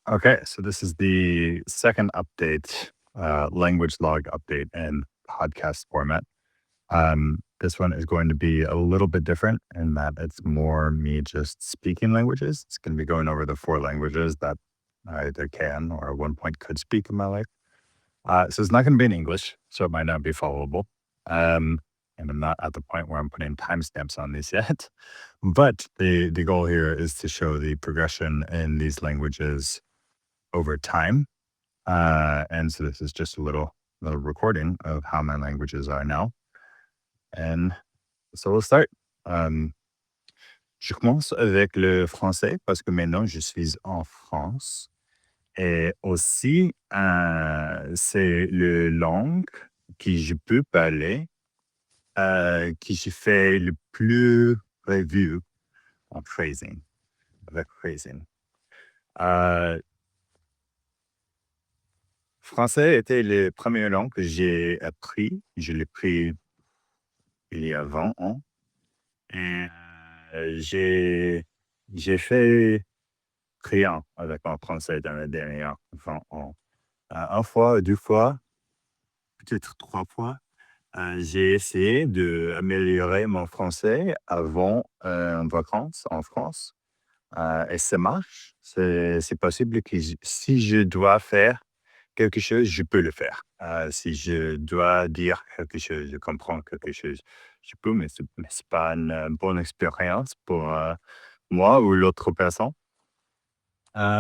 Okay, so this is the second update, language log update in podcast format. This one is going to be a little bit different in that it's more me just speaking languages. It's going to be going over the four languages that I either can or at one point could speak in my life. So it's not going to be in English, so it might not be followable. Um, and I'm not at the point where I'm putting timestamps on these yet. But the goal here is to show the progression in these languages over time. And so this is just a little recording of how my languages are now. And so we'll start. Um, je commence avec le français parce que maintenant je suis en France. Et aussi, c'est le langue que je peux parler, que je fais le plus review en phrasing, avec phrasing. Euh, Français était le premier langue que j'ai appris. Je l'ai pris il y a 20 ans. Et j'ai fait rien avec mon français dans les derniers 20 ans. Une fois, deux fois, peut-être trois fois, j'ai essayé d'améliorer mon français avant en vacances en France. Et ça marche. C'est possible que si je dois faire quelque chose, je peux le faire. Si je dois dire quelque chose, je comprends quelque chose, je peux, mais c'est pas une bonne expérience pour moi ou l'autre personne.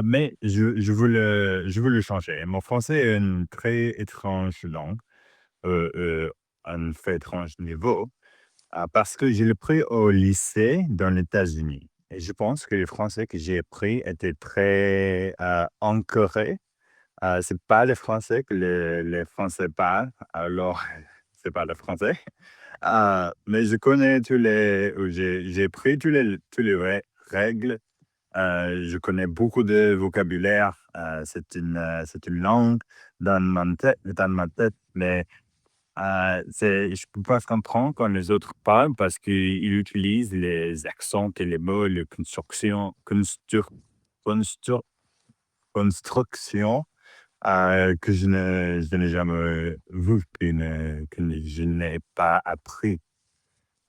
Mais je veux le changer. Mon français est une très étrange langue, un très étrange niveau, parce que je l'ai pris au lycée dans les États-Unis. Et je pense que le français que j'ai appris était très ancré. C'est pas le français que les Français parlent, alors c'est pas le français. Mais je connais ou j'ai pris tous les règles. Je connais beaucoup de vocabulaire. C'est une langue dans ma tête, mais je peux pas comprendre quand les autres parlent parce qu'ils utilisent les accents et les mots, les constructions que je n'ai jamais vu, que je n'ai pas appris.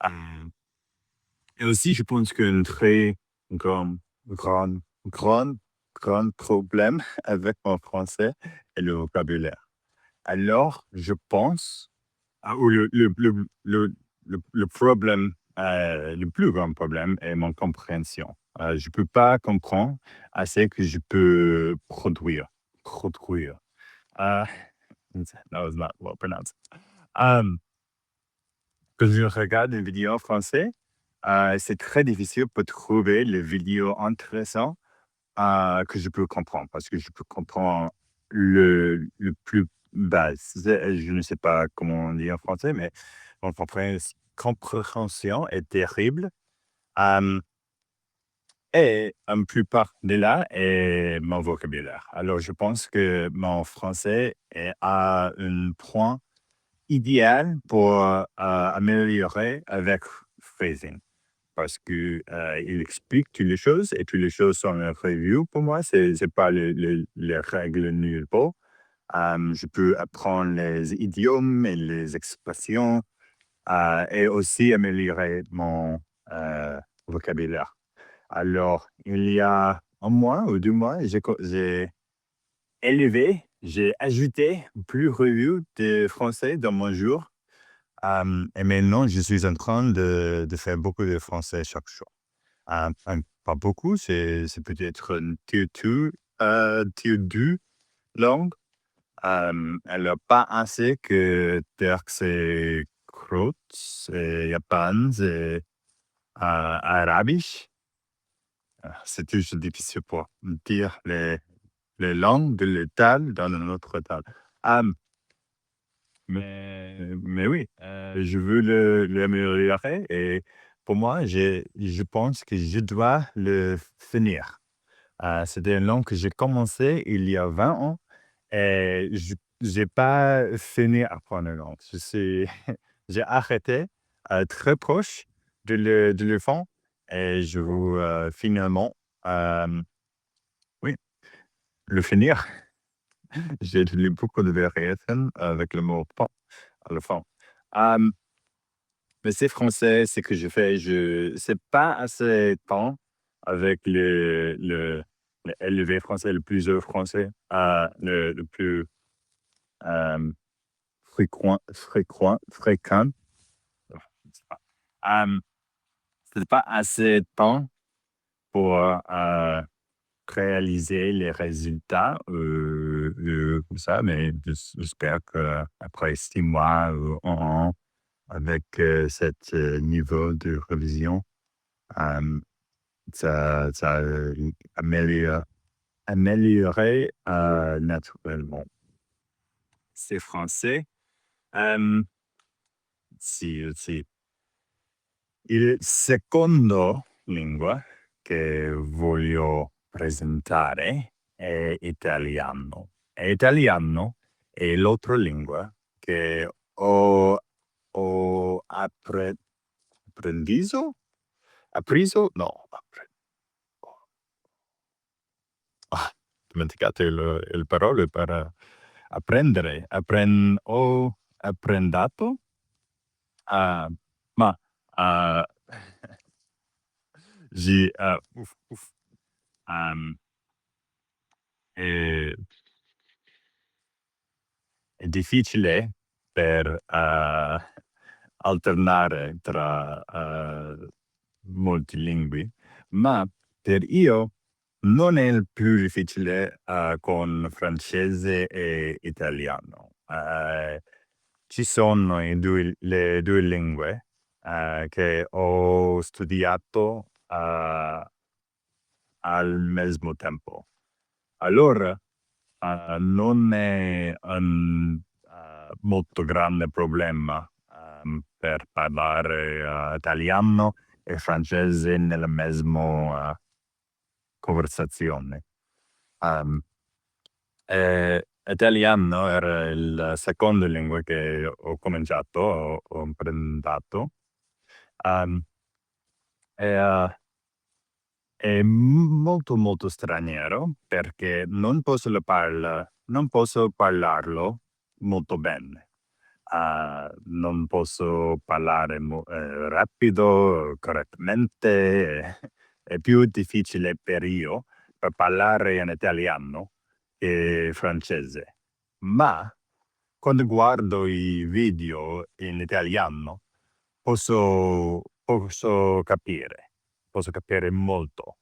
Euh, et aussi, je pense qu'un très grand, grand, grand, grand problème avec mon français est le vocabulaire. Alors, je pense, ou le problème, le plus grand problème est mon compréhension. Je peux pas comprendre assez que je peux produire. Produire. Uh, that was not well pronounced. Um, Quand je regarde une vidéo en français, c'est très difficile pour trouver les vidéos intéressantes que je peux comprendre parce que je peux comprendre le plus base. Je ne sais pas comment on dit en français, mais mon compréhension est terrible. Euh, et la plupart de là est mon vocabulaire. Alors, je pense que mon français est à un point idéal pour améliorer avec phrasing. Parce que il explique toutes les choses et toutes les choses sont un review pour moi. C'est pas les règles nulle part. Je peux apprendre les idiomes et les expressions et aussi améliorer mon vocabulaire. Alors, il y a un mois ou 2 mois, j'ai élevé, j'ai ajouté plus review de français dans mon jour. Et maintenant, je suis en train de faire beaucoup de français chaque jour. Pas beaucoup, c'est peut-être une tier 2 langue. Elle a pas assez que Turks et Croats et Japan et Arabisch. C'est toujours difficile pour dire les langues de l'étal dans un autre étal. Mais oui, je veux l'améliorer et pour moi, je pense que je dois le finir. C'était une langue que j'ai commencé il y a 20 ans et je j'ai pas fini à apprendre la langue. J'ai arrêté, très proche de le faire et je veux, finalement, oui, le finir, j'ai lu beaucoup de variations avec le mot pan à la fin. Mais c'est français, c'est que je fais, c'est pas assez temps avec le élevé français, le plus français, le plus euh, fréquent. Je sais pas. C'est pas assez de temps pour réaliser les résultats comme ça, mais j'espère qu'après 6 mois ou un an, avec cet niveau de révision, ça améliorer naturellement. C'est français. Sì. Il secondo lingua che voglio presentare è italiano. E italiano è l'altra lingua che ho appreso? Appreso? No, dimenticato il parole per apprendere. Ho apprendato, ah, ma ah, uff, ehm, è, è difficile per alternare tra molti lingue, ma per io non è il più difficile con francese e italiano. Ci sono le due lingue che ho studiato al mesmo tempo. Allora, non è un molto grande problema per parlare italiano e francese nella mesma conversazione. Um, Italiano era il secondo lingua che ho cominciato, ho imparato. Um, e, è molto molto straniero perché non posso parlarlo molto bene. Non posso parlare rapido, correttamente, è più difficile per io per parlare in italiano che francese. Ma quando guardo i video in italiano posso capire molto.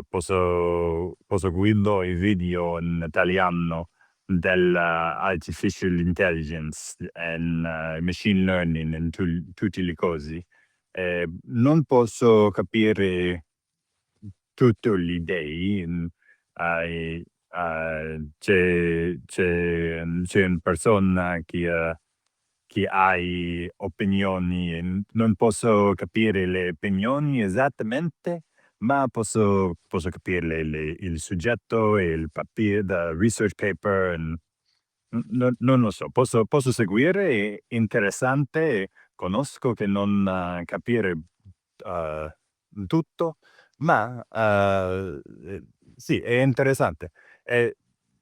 Posso guido i video in italiano dell'artificial intelligence e machine learning e tutte le cose. Non posso capire tutte le idee. C'è una persona che ha opinioni e non posso capire le opinioni esattamente, ma posso capire il soggetto e il research paper. Non lo so, posso seguire, è interessante, conosco che non capire tutto, ma sì, è interessante.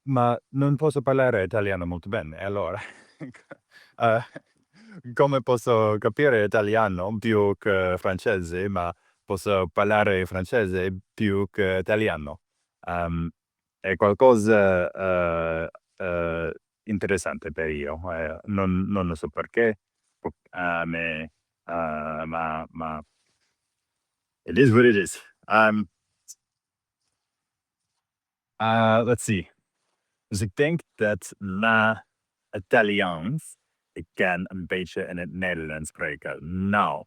Ma non posso parlare italiano molto bene, allora eh, come posso capire italiano più che francese, ma posso parlare francese più che italiano. È qualcosa interessante per io, non lo so perché, ma it is what it is. Let's see. Dus ik denk dat na Italiaans ik kan een beetje in het Nederlands spreken. Nou,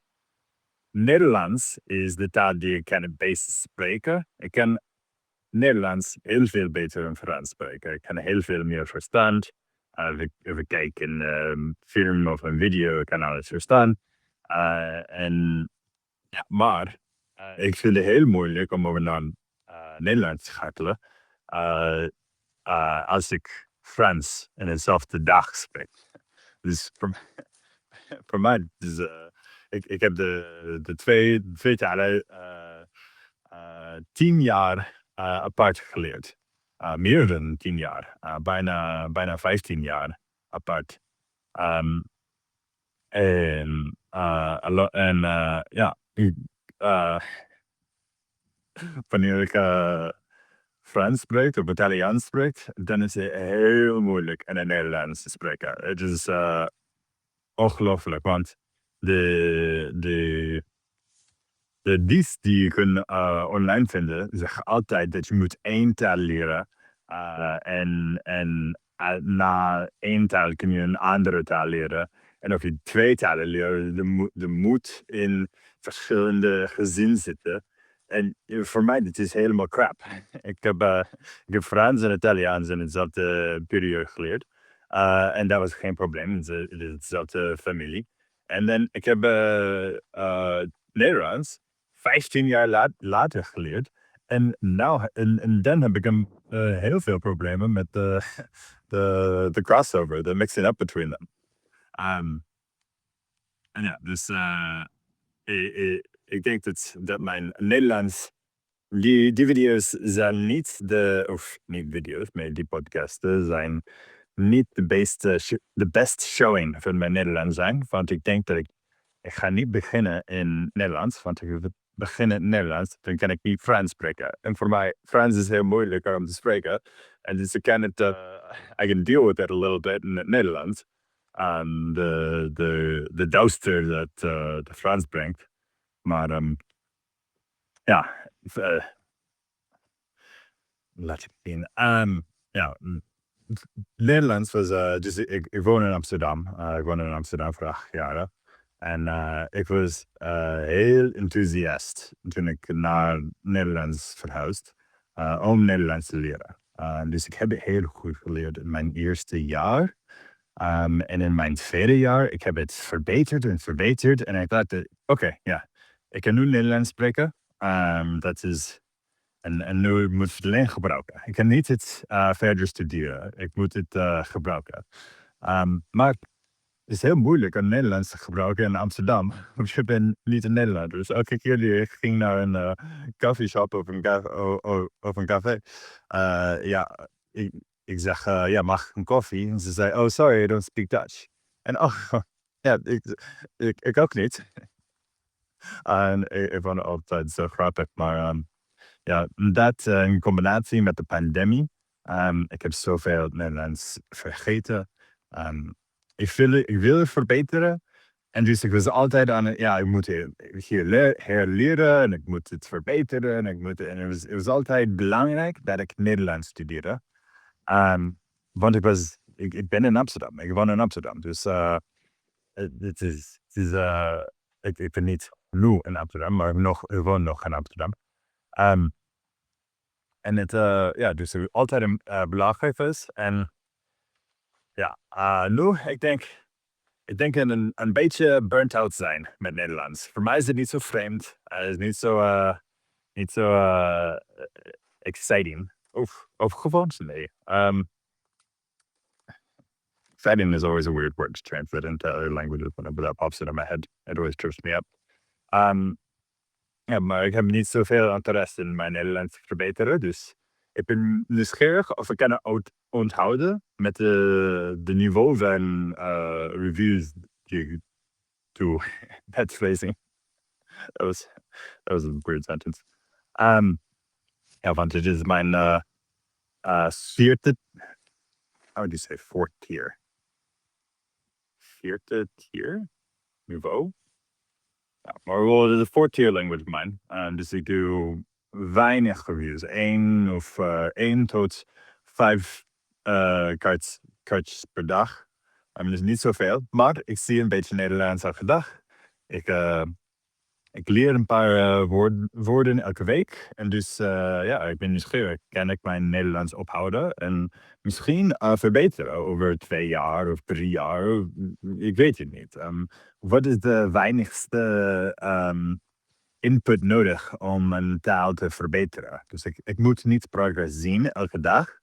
Nederlands is de taal die ik kan het beste spreken. Ik kan Nederlands heel veel beter dan Frans spreken. Ik kan heel veel meer verstaan. We kijken film of een video, ik kan alles verstaan. Maar ik vind het heel moeilijk om over naar Nederlands te schakelen. Als ik Frans in hetzelfde dag spreek. Dus voor mij, dus, ik heb de twee talen 10 jaar apart geleerd. meer dan 10 jaar, bijna 15 jaar apart. Um, ja, wanneer ik Frans spreek of Italiaans spreek, dan is het heel moeilijk in het Nederlands te spreken. Het is ongelooflijk, want de, de, de dienst die je kunt online vinden, zeggen altijd dat je moet één taal leren. Na één taal kun je een andere taal leren. En of je twee talen leert, er moet in verschillende gezinnen zitten. En voor mij, dit is helemaal crap. Ik heb Frans en Italiaans in dezelfde periode geleerd. En dat was geen probleem, het is dezelfde familie. En dan, ik heb Nederlands 15 jaar later geleerd. En dan heb ik heel veel problemen met de crossover, de mixing up between them. En ja, dus ik denk dat mijn Nederlands, die video's zijn niet niet video's, maar die podcasten zijn niet de best showing van mijn Nederlands zijn. Want ik denk dat ik ga niet beginnen in Nederlands, want als ik begin in het Nederlands, dan kan ik niet Frans spreken. En voor mij, Frans is heel moeilijk om te spreken. En dus I can deal with it a little bit in het Nederlands. De duister dat de Frans brengt. Maar ja, laat ik zien. Nederlands was, dus ik woon in Amsterdam. Ik woon in Amsterdam voor 8 jaar. En ik was heel enthousiast toen ik naar Nederlands verhuisd, om Nederlands te leren. Dus ik heb het heel goed geleerd in mijn eerste jaar. En in mijn tweede jaar, ik heb het verbeterd en verbeterd. En ik dacht, oké, ja, ik kan nu Nederlands spreken. Dat is, en nu moet ik het alleen gebruiken. Ik kan niet het verder studeren. Ik moet het gebruiken. Maar het is heel moeilijk om Nederlands te gebruiken in Amsterdam. Want je bent niet een Nederlander. Dus elke keer die ik ging naar een coffeeshop of een café. Ja, ik zeg, ja, mag ik een koffie? En ze zei, oh sorry, I don't speak Dutch. En ja, ik ook niet. En ik vond het altijd zo grappig. Maar ja, dat in combinatie met de pandemie. Ik heb zoveel Nederlands vergeten. Ik wil het verbeteren. En dus ik was altijd aan het, ja, ik moet hier herleren en ik moet het verbeteren. En het was altijd belangrijk dat ik Nederlands studeerde. Want ik ben in Amsterdam. Ik woon in Amsterdam. Dus ik ben niet nu in Amsterdam, maar ik woon nog in Amsterdam. En ja, dus het altijd belangrijk is. En ja, nu, ik denk een beetje burnt out zijn met Nederlands. Voor mij is het niet zo vreemd. Het is niet zo exciting. Of gewoon, nee. Exciting is always a weird word to translate into other languages whenever that pops into my head. It always trips me up. Ja, maar ik heb niet zoveel interesse in mijn Nederlands te verbeteren. Dus ik ben nieuwsgierig of ik kan het onthouden met de niveau van reviews die ik doe. That's phrasing. That was a weird sentence. Ja, want het is mijn vierde, how would you say fourth tier? Vierde tier niveau? Ja, maar wel de fourth tier language of mine. Dus ik doe weinig reviews. 1 tot 5 kaartjes per dag. Dus niet zoveel. Maar ik zie een beetje Nederlands elke dag. Ik leer een paar woorden elke week. En dus ja, ik ben nieuwsgierig. Kan ik mijn Nederlands ophouden? En misschien verbeteren over 2 jaar of 3 jaar. Ik weet het niet. Wat is de weinigste input nodig om een taal te verbeteren? Dus ik moet niet progress zien elke dag.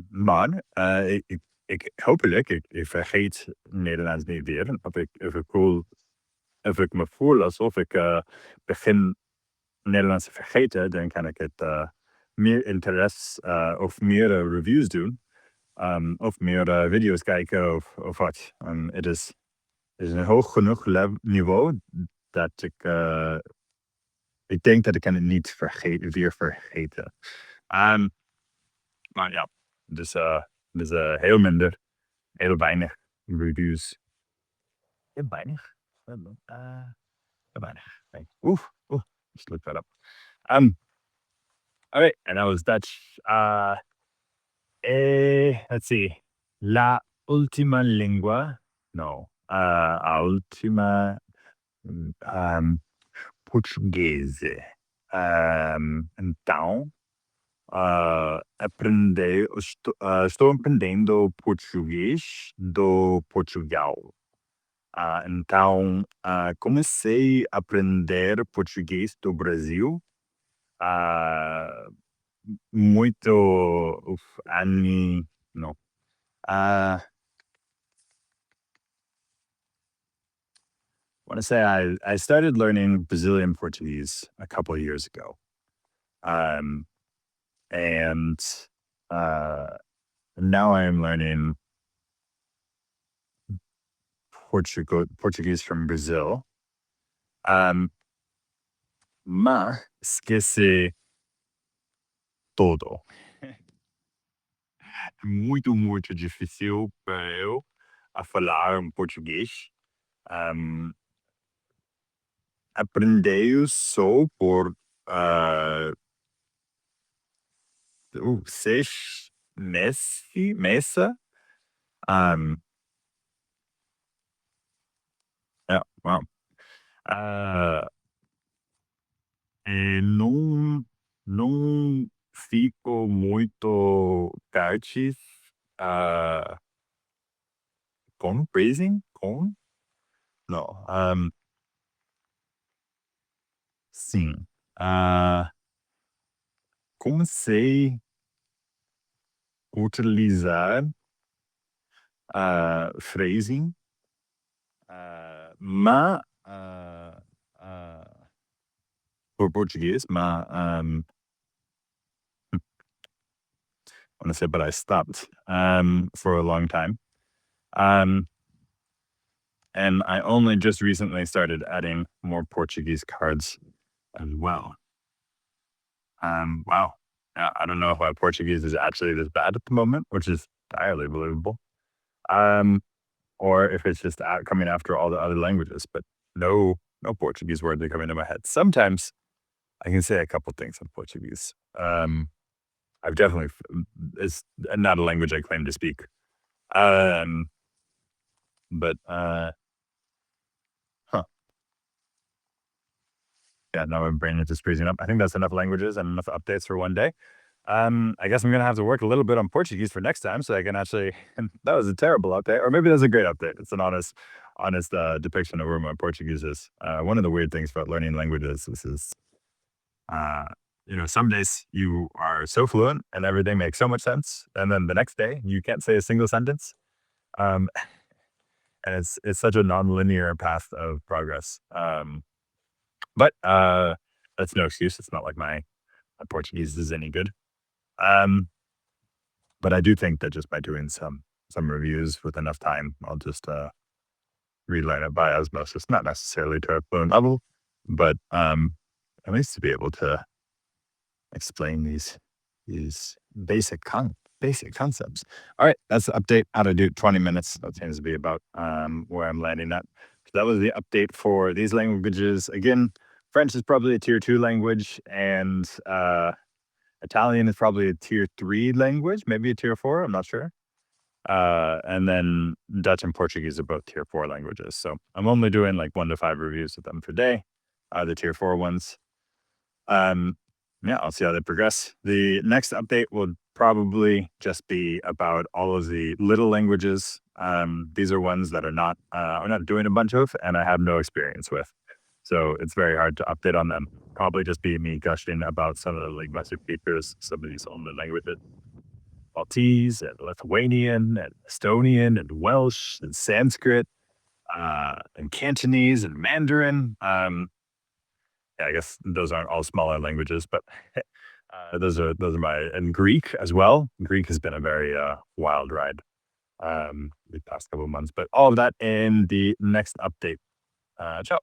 Maar hopelijk, ik vergeet Nederlands niet weer. Of ik me voel alsof ik begin Nederlands te vergeten, dan kan ik het meer interesse of meer reviews doen. Of meer video's kijken of wat. Het is een hoog genoeg niveau dat ik denk dat ik kan het niet weer vergeten. Maar ja, dus heel minder, heel weinig reviews. Heel weinig? Heel weinig. Right. Just look that up. All right, and that was Dutch. Let's see. La ultima lingua. No. A ultima portuguese. Então, estou aprendendo português do Portugal. Então, comecei a aprender português do Brasil muito anni. No. I want to say I started learning Brazilian Portuguese a couple of years ago. And now I am learning Portuguese from Brazil. Mas esqueci todo. Muito, muito difícil para eu a falar português. Aprendeu só por 6 meses. Yeah, wow. E não fico muito tarde com praising? Com? Não. Sim. Comecei a utilizar phrasing, mas por português, mas I want to say, but I stopped for a long time. And I only just recently started adding more Portuguese cards as well. Wow. I don't know if my Portuguese is actually this bad at the moment, which is entirely believable. Or if it's just coming after all the other languages, but no Portuguese words are coming to my head. Sometimes I can say a couple things in Portuguese. I've definitely, it's not a language I claim to speak. But yeah, now my brain is just freezing up. I think that's enough languages and enough updates for one day. I guess I'm gonna have to work a little bit on Portuguese for next time so I can actually. That was a terrible update, or maybe that's a great update. It's an honest depiction of where my Portuguese is. One of the weird things about learning languages is, some days you are so fluent and everything makes so much sense, and then the next day you can't say a single sentence. And it's such a non-linear path of progress. But that's no excuse. It's not like my Portuguese is any good. But I do think that just by doing some reviews with enough time, I'll just relearn it by osmosis. Not necessarily to a fluent level, but at least to be able to explain these basic concepts. All right, that's the update. How to do 20 minutes. That seems to be about where I'm landing at. So that was the update for these languages. Again, French is probably a tier 2 language, and Italian is probably a tier 3 language, maybe a tier 4, I'm not sure. And then Dutch and Portuguese are both tier 4 languages. So I'm only doing like 1 to 5 reviews of them per day, the tier 4 ones. Yeah, I'll see how they progress. The next update will probably just be about all of the little languages. These are ones that I'm not doing a bunch of, and I have no experience with. So it's very hard to update on them. Probably just be me gushing about some of the linguistic features, some of these older languages. Maltese and Lithuanian and Estonian and Welsh and Sanskrit and Cantonese and Mandarin. Yeah, I guess those aren't all smaller languages, but Those are my and Greek as well. Greek has been a very wild ride the past couple of months, but all of that in the next update. Ciao.